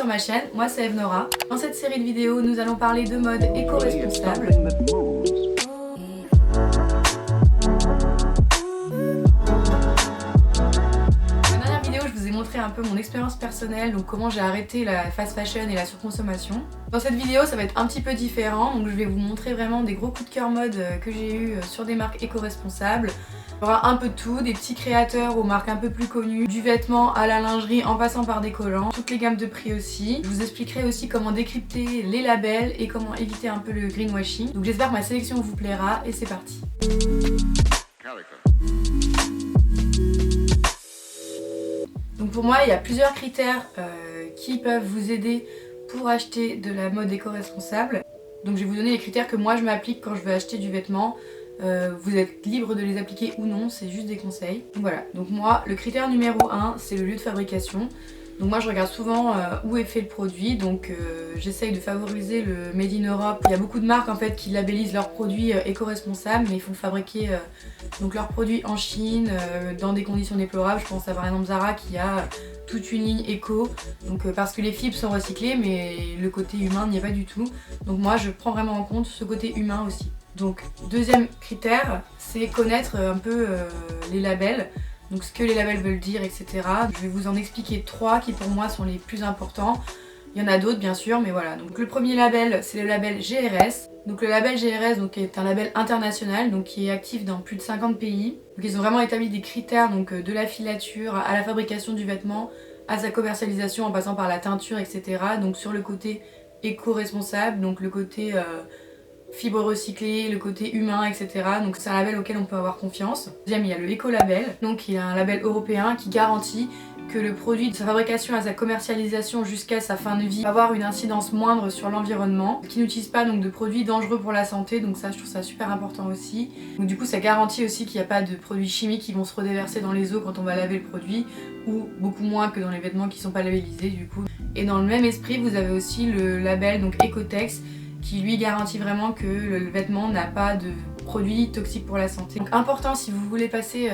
Sur ma chaîne, moi c'est Evnora. Dans cette série de vidéos, nous allons parler de mode éco-responsable. Dans la dernière vidéo, je vous ai montré un peu mon expérience personnelle, donc comment j'ai arrêté la fast fashion et la surconsommation. Dans cette vidéo, ça va être un petit peu différent, donc je vais vous montrer vraiment des gros coups de cœur mode que j'ai eu sur des marques éco-responsables. Il y aura un peu de tout, des petits créateurs aux marques un peu plus connues, du vêtement à la lingerie en passant par des collants, toutes les gammes de prix aussi. Je vous expliquerai aussi comment décrypter les labels et comment éviter un peu le greenwashing. Donc j'espère que ma sélection vous plaira et c'est parti. Donc pour moi, il y a plusieurs critères qui peuvent vous aider pour acheter de la mode éco-responsable. Donc je vais vous donner les critères que moi je m'applique quand je veux acheter du vêtement. Vous êtes libre de les appliquer ou non, c'est juste des conseils. Donc voilà, donc moi le critère numéro 1 c'est le lieu de fabrication. Donc moi je regarde souvent où est fait le produit, donc j'essaye de favoriser le Made in Europe. Il y a beaucoup de marques en fait qui labellisent leurs produits éco-responsables, mais ils font fabriquer donc leurs produits en Chine dans des conditions déplorables. Je pense à par exemple Zara qui a toute une ligne éco, donc parce que les fibres sont recyclées mais le côté humain n'y est pas du tout. Donc moi je prends vraiment en compte ce côté humain aussi. Donc deuxième critère, c'est connaître un peu les labels, donc ce que les labels veulent dire, etc. Je vais vous en expliquer 3 qui pour moi sont les plus importants. Il y en a d'autres bien sûr, mais voilà. Donc le premier label, c'est le label GRS. Donc le label GRS donc, est un label international donc, qui est actif dans plus de 50 pays. Donc, ils ont vraiment établi des critères donc, de la filature à la fabrication du vêtement, à sa commercialisation en passant par la teinture, etc. Donc sur le côté éco-responsable, donc le côté fibres recyclées, le côté humain, etc. Donc c'est un label auquel on peut avoir confiance. Deuxième, il y a le écolabel. Donc il y a un label européen qui garantit que le produit de sa fabrication à sa commercialisation jusqu'à sa fin de vie va avoir une incidence moindre sur l'environnement, qui n'utilise pas donc de produits dangereux pour la santé, donc ça je trouve ça super important aussi. Donc du coup ça garantit aussi qu'il n'y a pas de produits chimiques qui vont se redéverser dans les eaux quand on va laver le produit, ou beaucoup moins que dans les vêtements qui ne sont pas labellisés du coup. Et dans le même esprit vous avez aussi le label donc Ecotex, qui lui garantit vraiment que le vêtement n'a pas de produits toxiques pour la santé. Donc important si vous voulez passer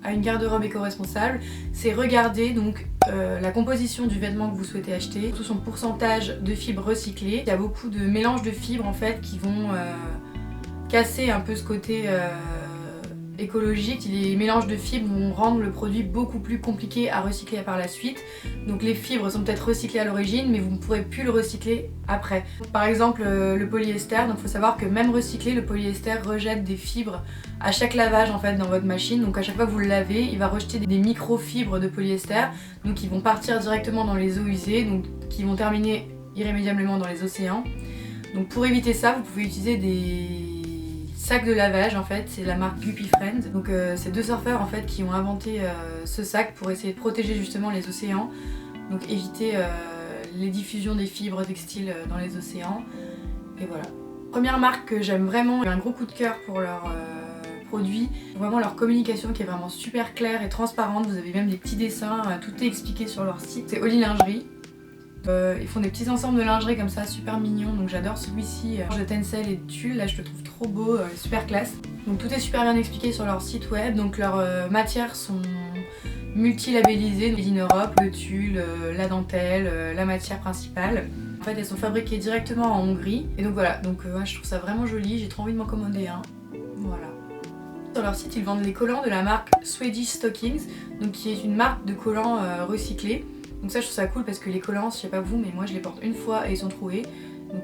à une garde-robe éco-responsable, c'est regarder donc la composition du vêtement que vous souhaitez acheter, tout son pourcentage de fibres recyclées. Il y a beaucoup de mélanges de fibres en fait qui vont casser un peu ce côté écologique. Les mélanges de fibres vont rendre le produit beaucoup plus compliqué à recycler par la suite. Donc les fibres sont peut-être recyclées à l'origine mais vous ne pourrez plus le recycler après. Par exemple le polyester, donc il faut savoir que même recyclé, le polyester rejette des fibres à chaque lavage en fait dans votre machine. Donc à chaque fois que vous le lavez, il va rejeter des micro-fibres de polyester, donc qui vont partir directement dans les eaux usées, donc qui vont terminer irrémédiablement dans les océans. Donc pour éviter ça, vous pouvez utiliser des sac de lavage en fait, c'est la marque Guppy Friend. Donc c'est 2 surfeurs en fait qui ont inventé ce sac pour essayer de protéger justement les océans, donc éviter les diffusions des fibres textiles dans les océans. Et voilà. Première marque que j'aime vraiment, j'ai un gros coup de cœur pour leurs produits, vraiment leur communication qui est vraiment super claire et transparente. Vous avez même des petits dessins, tout est expliqué sur leur site. C'est Oli Lingerie. Ils font des petits ensembles de lingerie comme ça, super mignons, donc j'adore celui-ci de tencel et de tulle, là je le trouve trop beau, super classe. Donc tout est super bien expliqué sur leur site web, donc leurs matières sont multi-labellisées, Made in Europe, le tulle, la dentelle, la matière principale. En fait elles sont fabriquées directement en Hongrie, et donc voilà, donc ouais, je trouve ça vraiment joli, j'ai trop envie de m'en commander un, voilà. Sur leur site ils vendent les collants de la marque Swedish Stockings, donc qui est une marque de collants recyclés. Donc ça je trouve ça cool parce que les collants, je sais pas vous, mais moi je les porte une fois et ils sont troués. Donc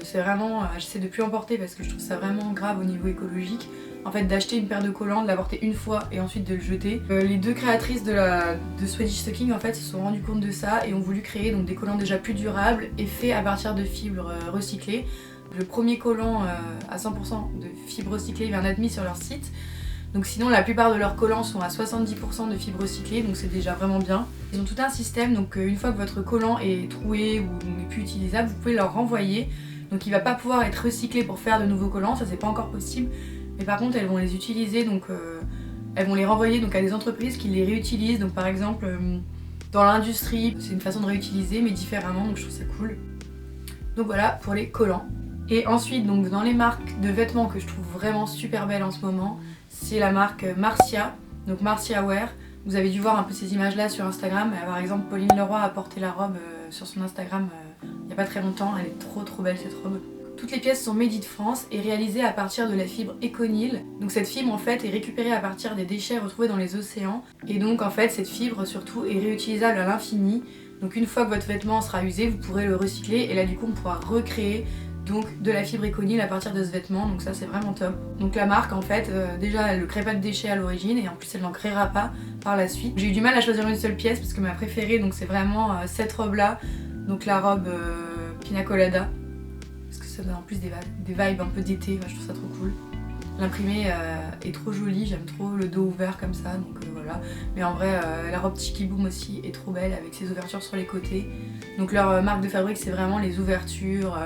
c'est vraiment, j'essaie de plus en porter parce que je trouve ça vraiment grave au niveau écologique. En fait d'acheter une paire de collants, de la porter une fois et ensuite de le jeter. Les 2 créatrices de Swedish Stocking en fait se sont rendues compte de ça et ont voulu créer donc, des collants déjà plus durables et faits à partir de fibres recyclées. Le premier collant à 100% de fibres recyclées vient d'être mis sur leur site. Donc sinon la plupart de leurs collants sont à 70% de fibres recyclées, donc c'est déjà vraiment bien. Ils ont tout un système, donc une fois que votre collant est troué ou n'est plus utilisable, vous pouvez leur renvoyer. Donc il va pas pouvoir être recyclé pour faire de nouveaux collants, ça c'est pas encore possible. Mais par contre elles vont les utiliser, donc elles vont les renvoyer donc, à des entreprises qui les réutilisent. Donc par exemple dans l'industrie, c'est une façon de réutiliser mais différemment, donc je trouve ça cool. Donc voilà pour les collants. Et ensuite donc dans les marques de vêtements que je trouve vraiment super belles en ce moment, c'est la marque Marcia, donc Marcia Wear. Vous avez dû voir un peu ces images là sur Instagram. Par exemple Pauline Leroy a porté la robe sur son Instagram il n'y a pas très longtemps, elle est trop belle cette robe. Toutes les pièces sont made in France et réalisées à partir de la fibre Econil. Donc cette fibre en fait est récupérée à partir des déchets retrouvés dans les océans. Et donc en fait cette fibre surtout est réutilisable à l'infini. Donc une fois que votre vêtement sera usé, vous pourrez le recycler et là du coup on pourra recréer donc de la fibre Econil à partir de ce vêtement, donc ça c'est vraiment top. Donc la marque en fait, déjà elle ne crée pas de déchets à l'origine et en plus elle n'en créera pas par la suite. J'ai eu du mal à choisir une seule pièce parce que ma préférée donc c'est vraiment cette robe là, donc la robe Pina Colada. Ça donne en plus des vibes un peu d'été, je trouve ça trop cool. L'imprimé est trop joli, j'aime trop le dos ouvert comme ça, donc voilà. Mais en vrai, la robe Tiki Boom aussi est trop belle avec ses ouvertures sur les côtés. Donc leur marque de fabrique, c'est vraiment les ouvertures,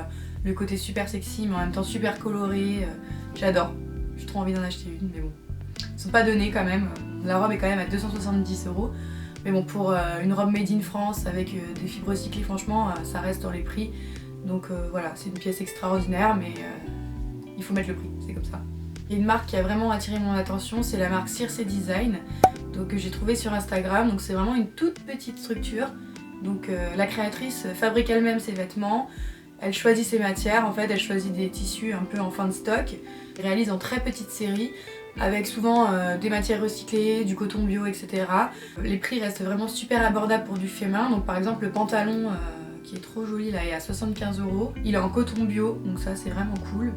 le côté super sexy mais en même temps super coloré. J'adore, j'ai trop envie d'en acheter une, mais bon. Ils sont pas donnés quand même, la robe est quand même à 270 €. Mais bon, pour une robe made in France avec des fibres recyclées, franchement, ça reste dans les prix. Donc voilà, c'est une pièce extraordinaire, mais il faut mettre le prix, c'est comme ça. Il y a une marque qui a vraiment attiré mon attention, c'est la marque Circe Design, donc que j'ai trouvé sur Instagram. Donc c'est vraiment une toute petite structure. Donc la créatrice fabrique elle-même ses vêtements, elle choisit ses matières, en fait elle choisit des tissus un peu en fin de stock, elle réalise en très petite série, avec souvent des matières recyclées, du coton bio, etc. Les prix restent vraiment super abordables pour du féminin, donc par exemple le pantalon qui est trop joli là, est à 75 €. Il est en coton bio, donc ça c'est vraiment cool.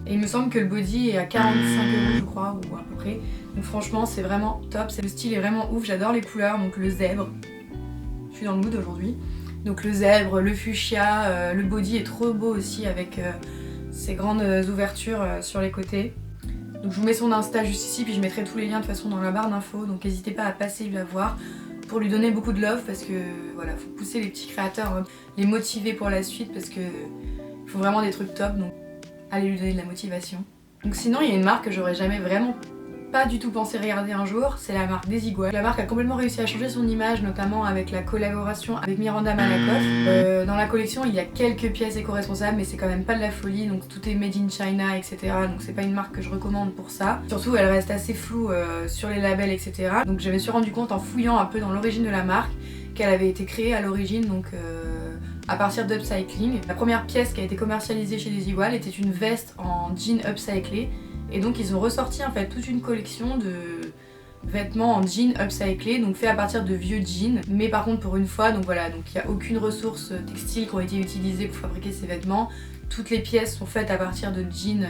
Et il me semble que le body est à 45 € je crois, ou à peu près. Donc franchement c'est vraiment top, le style est vraiment ouf, j'adore les couleurs, donc le zèbre. Je suis dans le mood aujourd'hui. Donc le zèbre, le fuchsia, le body est trop beau aussi avec ces grandes ouvertures sur les côtés. Donc je vous mets son Insta juste ici, puis je mettrai tous les liens de toute façon dans la barre d'infos, donc n'hésitez pas à passer la voir pour lui donner beaucoup de love, parce que voilà, faut pousser les petits créateurs, hein, les motiver pour la suite, parce que il faut vraiment des trucs top, donc allez lui donner de la motivation. Donc sinon il y a une marque que j'aurais jamais vraiment pas du tout pensé regarder un jour, c'est la marque Desigual. La marque a complètement réussi à changer son image, notamment avec la collaboration avec Miranda Malakoff. Dans la collection il y a quelques pièces éco-responsables, mais c'est quand même pas de la folie, donc tout est made in China, etc. Donc c'est pas une marque que je recommande pour ça. Surtout elle reste assez floue sur les labels, etc. Donc je me suis rendu compte en fouillant un peu dans l'origine de la marque qu'elle avait été créée à l'origine, donc à partir d'upcycling. La première pièce qui a été commercialisée chez Desigual était une veste en jean upcyclé. Et donc ils ont ressorti en fait toute une collection de vêtements en jean upcyclé, donc fait à partir de vieux jeans. Mais par contre pour une fois, donc voilà, donc il n'y a aucune ressource textile qui ont été utilisées pour fabriquer ces vêtements. Toutes les pièces sont faites à partir de jeans,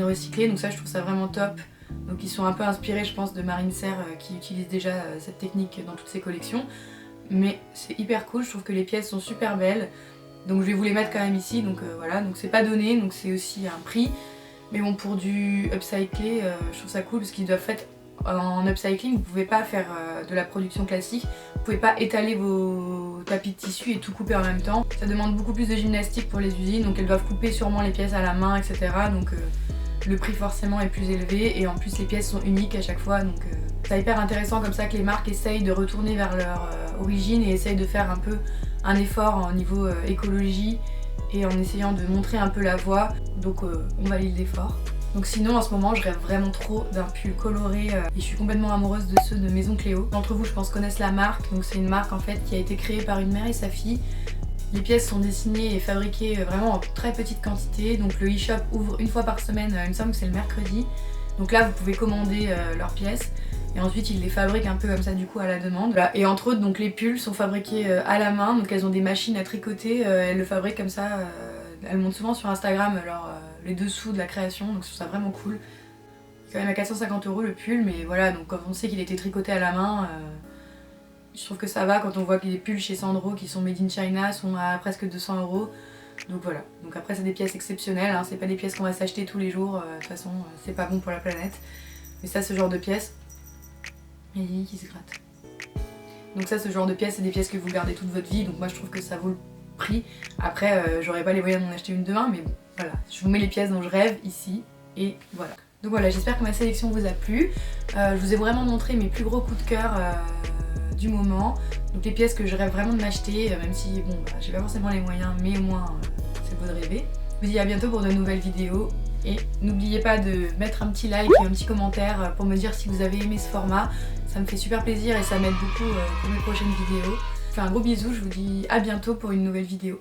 recyclés, donc ça je trouve ça vraiment top. Donc ils sont un peu inspirés je pense de Marine Serre qui utilise déjà cette technique dans toutes ses collections. Mais c'est hyper cool, je trouve que les pièces sont super belles. Donc je vais vous les mettre quand même ici, donc voilà, donc c'est pas donné, donc c'est aussi un prix. Mais bon, pour du upcyclé, je trouve ça cool parce qu'ils doivent faire en upcycling, vous pouvez pas faire de la production classique, vous pouvez pas étaler vos tapis de tissu et tout couper en même temps. Ça demande beaucoup plus de gymnastique pour les usines, donc elles doivent couper sûrement les pièces à la main, etc. Donc le prix forcément est plus élevé et en plus les pièces sont uniques à chaque fois, donc c'est hyper intéressant comme ça que les marques essayent de retourner vers leur origine et essayent de faire un peu un effort au niveau écologie et en essayant de montrer un peu la voie, donc on valide l'effort. Donc sinon en ce moment je rêve vraiment trop d'un pull coloré et je suis complètement amoureuse de ceux de Maison Cléo. D'entre vous je pense connaissent la marque, donc c'est une marque en fait qui a été créée par une mère et sa fille. Les pièces sont dessinées et fabriquées vraiment en très petite quantité, donc le e-shop ouvre une fois par semaine, il me semble que c'est le mercredi. Donc là vous pouvez commander leurs pièces. Et ensuite ils les fabriquent un peu comme ça du coup à la demande. Voilà. Et entre autres donc les pulls sont fabriqués à la main, donc elles ont des machines à tricoter, elles le fabriquent comme ça, elles montrent souvent sur Instagram les dessous de la création, donc je trouve ça vraiment cool. C'est quand même à 450 € le pull, mais voilà, donc quand on sait qu'il a été tricoté à la main, je trouve que ça va quand on voit que les pulls chez Sandro qui sont made in China sont à presque 200 €. Donc voilà, donc après c'est des pièces exceptionnelles, hein. C'est pas des pièces qu'on va s'acheter tous les jours, de toute façon c'est pas bon pour la planète. Mais ça, ce genre de pièces, il y a Lily qui se gratte. Donc ça, ce genre de pièces, c'est des pièces que vous gardez toute votre vie, donc moi je trouve que ça vaut le prix. Après, j'aurais pas les moyens d'en acheter une demain, mais bon, voilà. Je vous mets les pièces dont je rêve ici, et voilà. Donc voilà, j'espère que ma sélection vous a plu. Je vous ai vraiment montré mes plus gros coups de cœur du moment. Donc les pièces que je rêve vraiment de m'acheter, même si bon, bah, j'ai pas forcément les moyens, mais au moins c'est beau de rêver. Je vous dis à bientôt pour de nouvelles vidéos. Et n'oubliez pas de mettre un petit like et un petit commentaire pour me dire si vous avez aimé ce format. Ça me fait super plaisir et ça m'aide beaucoup pour mes prochaines vidéos. Je vous fais un gros bisou, je vous dis à bientôt pour une nouvelle vidéo.